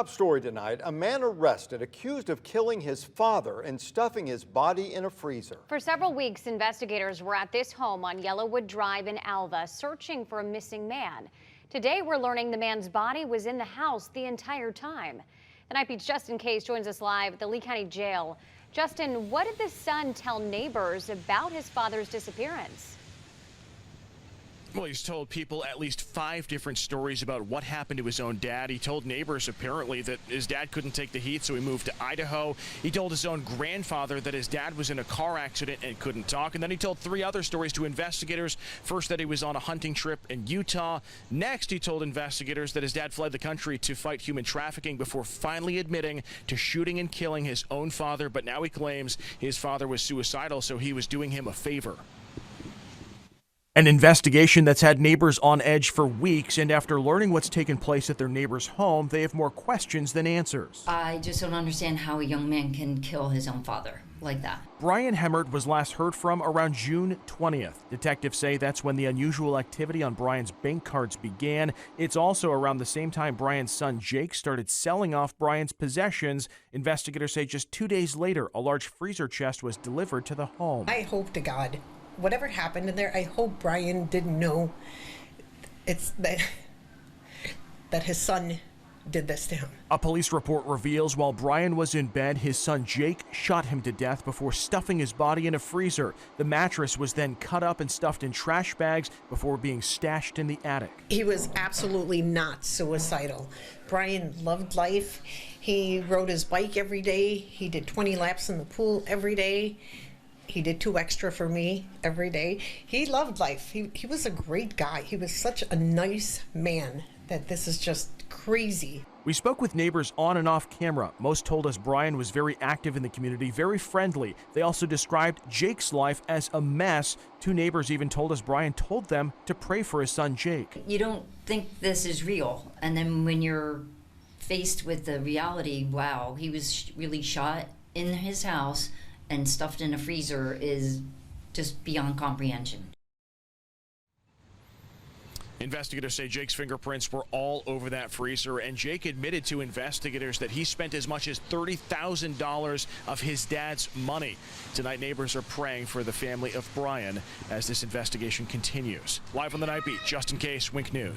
Top story tonight, a man arrested accused of killing his father and stuffing his body in a freezer. For several weeks, investigators were at this home on Yellowwood Drive in Alva searching for a missing man. Today, we're learning the man's body was in the house the entire time. The Night Beat's Justin Case joins us live at the Lee County Jail. Justin, what did the son tell neighbors about his father's disappearance? Well, he's told people at least 5 different stories about what happened to his own dad. He told neighbors apparently that his dad couldn't take the heat, so he moved to Idaho. He told his own grandfather that his dad was in a car accident and couldn't talk. And then he told 3 other stories to investigators. First, that he was on a hunting trip in Utah. Next, he told investigators that his dad fled the country to fight human trafficking before finally admitting to shooting and killing his own father. But now he claims his father was suicidal, so he was doing him a favor. An investigation that's had neighbors on edge for weeks, and after learning what's taken place at their neighbor's home, they have more questions than answers. I just don't understand how a young man can kill his own father like that. Brian Hemmert was last heard from around June 20th. Detectives say that's when the unusual activity on Brian's bank cards began. It's also around the same time Brian's son Jake started selling off Brian's possessions. Investigators say just 2 days later, a large freezer chest was delivered to the home. I hope to God, whatever happened in there, I hope Brian didn't know it's that his son did this to him. A police report reveals while Brian was in bed, his son Jake shot him to death before stuffing his body in a freezer. The mattress was then cut up and stuffed in trash bags before being stashed in the attic. He was absolutely not suicidal. Brian loved life. He rode his bike every day. He did 20 laps in the pool every day. He did 2 extra for me every day. He loved life. He was a great guy. He was such a nice man that this is just crazy. We spoke with neighbors on and off camera. Most told us Brian was very active in the community, very friendly. They also described Jake's life as a mess. 2 neighbors even told us Brian told them to pray for his son Jake. You don't think this is real, and then when you're faced with the reality, wow, he was really shot in his house and stuffed in a freezer, is just beyond comprehension. Investigators say Jake's fingerprints were all over that freezer, and Jake admitted to investigators that he spent as much as $30,000 of his dad's money. Tonight, neighbors are praying for the family of Brian as this investigation continues. Live on the Night Beat, Justin Case, Wink News.